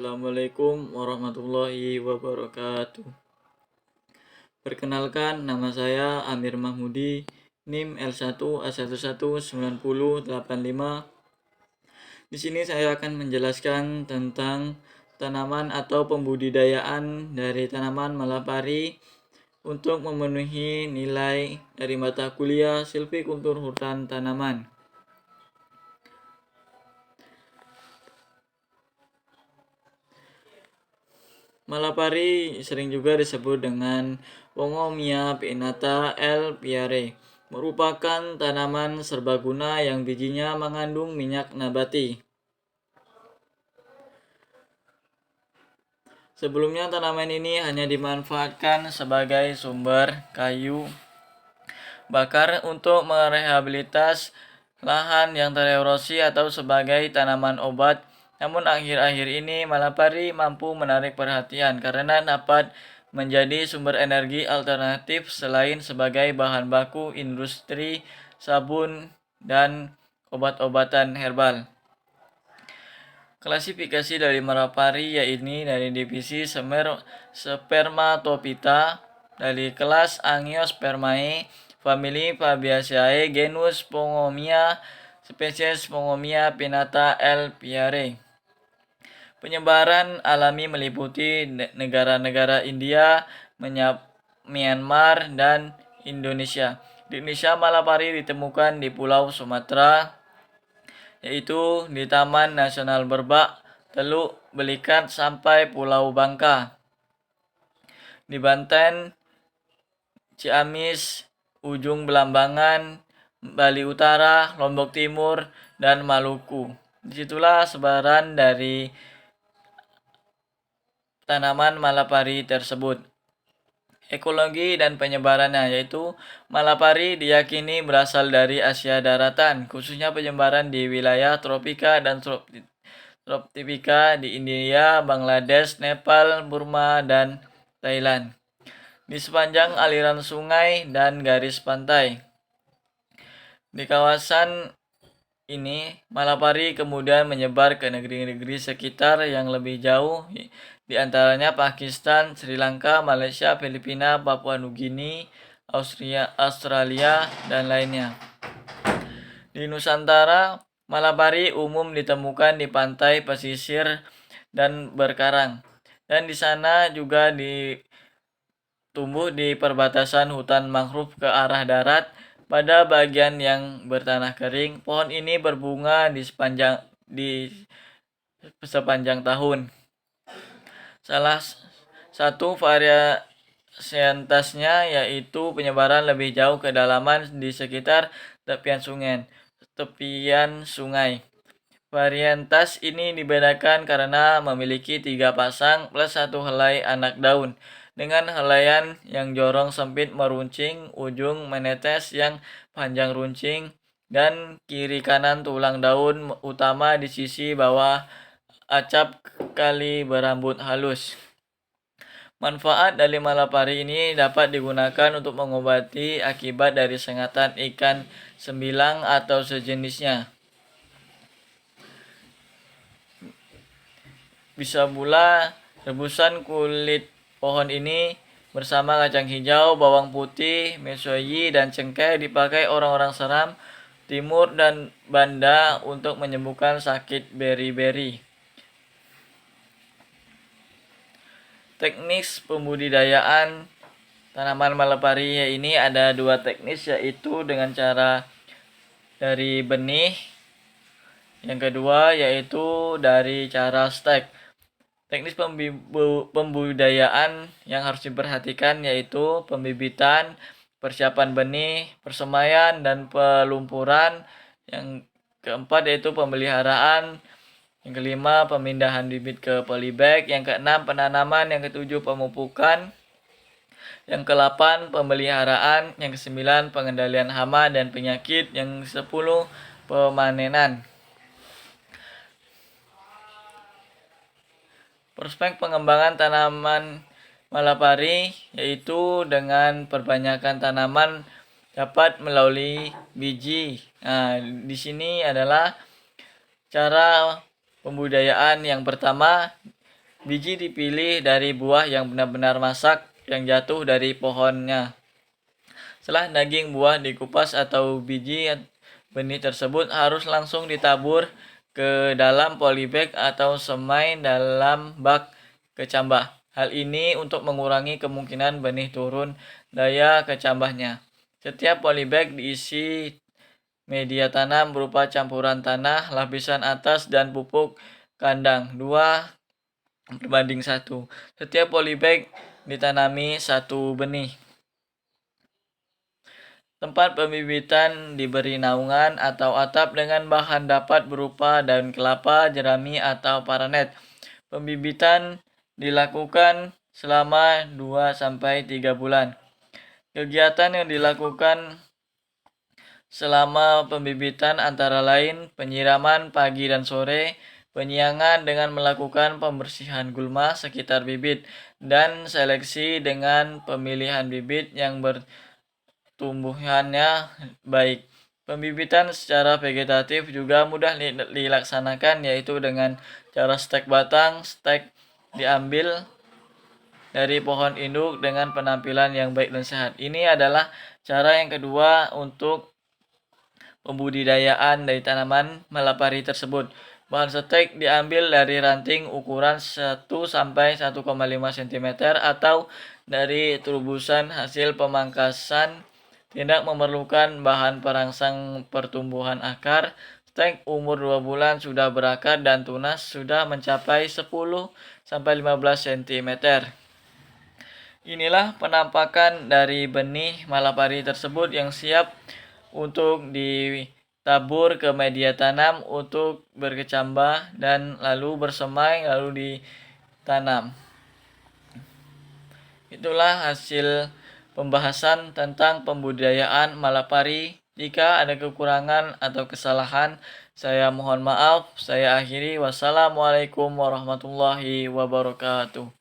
Assalamualaikum warahmatullahi wabarakatuh. Perkenalkan, nama saya Amir Mahmudi, NIM L1A119085. Di sini saya akan menjelaskan tentang tanaman atau pembudidayaan dari tanaman malapari untuk memenuhi nilai dari mata kuliah Silvikultur Hutan Tanaman. Malapari sering juga disebut dengan Wongomia pinnata L. piare, merupakan tanaman serbaguna yang bijinya mengandung minyak nabati. Sebelumnya tanaman ini hanya dimanfaatkan sebagai sumber kayu bakar untuk merehabilitas lahan yang tererosi atau sebagai tanaman obat. Namun akhir-akhir ini malapari mampu menarik perhatian karena dapat menjadi sumber energi alternatif selain sebagai bahan baku industri sabun dan obat-obatan herbal. Klasifikasi dari malapari yaitu dari divisi Spermatophyta dari kelas Angiospermae, famili Fabaceae, genus Wongomia, spesies Wongomia pinnata L. piare. Penyebaran alami meliputi negara-negara India, Myanmar, dan Indonesia. Di Indonesia, malapari ditemukan di Pulau Sumatera, yaitu di Taman Nasional Berbak, Teluk Belikat, sampai Pulau Bangka. Di Banten, Ciamis, Ujung Belambangan, Bali Utara, Lombok Timur, dan Maluku. Disitulah sebaran dari tanaman malapari tersebut. Ekologi dan penyebarannya, yaitu malapari diyakini berasal dari Asia daratan, khususnya penyebaran di wilayah tropika dan subtropika di India, Bangladesh, Nepal, Burma, dan Thailand, di sepanjang aliran sungai dan garis pantai. Di kawasan ini, malapari kemudian menyebar ke negeri-negeri sekitar yang lebih jauh, di antaranya Pakistan, Sri Lanka, Malaysia, Filipina, Papua Nugini, Australia, dan lainnya. Di Nusantara, malapari umum ditemukan di pantai pesisir dan berkarang, dan di sana juga tumbuh di perbatasan hutan mangrove ke arah darat. Pada bagian yang bertanah kering, pohon ini berbunga di sepanjang tahun. Salah satu varietasnya yaitu penyebaran lebih jauh ke dalaman di sekitar tepian sungai. Varietas ini dibedakan karena memiliki 3 pasang plus 1 helai anak daun, dengan helaian yang jorong sempit meruncing, ujung menetes yang panjang runcing, dan kiri kanan tulang daun utama di sisi bawah acap kali berambut halus. Manfaat dari malapari ini dapat digunakan untuk mengobati akibat dari sengatan ikan sembilang atau sejenisnya. Bisa pula rebusan kulit pohon ini bersama kacang hijau, bawang putih, mesoyi, dan cengkeh dipakai orang-orang Seram Timur dan Banda untuk menyembuhkan sakit beri-beri. Teknis pembudidayaan tanaman malapari ini ada 2 teknis, yaitu dengan cara dari benih, yang kedua yaitu dari cara stek. Teknis pembudidayaan yang harus diperhatikan yaitu pembibitan, persiapan benih, persemaian, dan pelumpuran. Yang keempat yaitu pemeliharaan. Yang kelima, pemindahan bibit ke polybag. Yang keenam, penanaman. Yang ketujuh, pemupukan. Yang ke-8, pemeliharaan. Yang ke-9, pengendalian hama dan penyakit. Yang ke-10, pemanenan. Prospek pengembangan tanaman malapari yaitu dengan perbanyakan tanaman dapat melalui biji. Nah, di sini adalah cara pembudayaan yang pertama Biji dipilih dari buah yang benar-benar masak yang jatuh dari pohonnya. Setelah daging buah dikupas atau biji benih tersebut harus langsung ditabur ke dalam polybag atau semai dalam bak kecambah. Hal ini untuk mengurangi kemungkinan benih turun daya kecambahnya. Setiap polybag diisi media tanam berupa campuran tanah, lapisan atas, dan pupuk kandang 2:1. Setiap polybag ditanami satu benih. Tempat pembibitan diberi naungan atau atap dengan bahan dapat berupa daun kelapa, jerami, atau paranet. Pembibitan dilakukan selama 2-3 bulan. Kegiatan yang dilakukan selama pembibitan antara lain penyiraman pagi dan sore, penyiangan dengan melakukan pembersihan gulma sekitar bibit, dan seleksi dengan pemilihan bibit yang tumbuhannya baik. Pembibitan secara vegetatif juga mudah dilaksanakan, yaitu dengan cara stek batang. Stek diambil dari pohon induk dengan penampilan yang baik dan sehat. Ini adalah cara yang kedua untuk pembudidayaan dari tanaman malapari tersebut. Bahan stek diambil dari ranting ukuran 1-1,5 cm atau dari terobosan hasil pemangkasan. Tidak memerlukan bahan perangsang pertumbuhan akar. Stek umur 2 bulan sudah berakar dan tunas sudah mencapai 10-15 cm. Inilah penampakan dari benih malapari tersebut yang siap untuk ditabur ke media tanam untuk berkecambah dan lalu bersemai lalu ditanam. Itulah hasil pembahasan tentang pembudidayaan malapari. Jika ada kekurangan atau kesalahan, saya mohon maaf. Saya akhiri. Wassalamualaikum warahmatullahi wabarakatuh.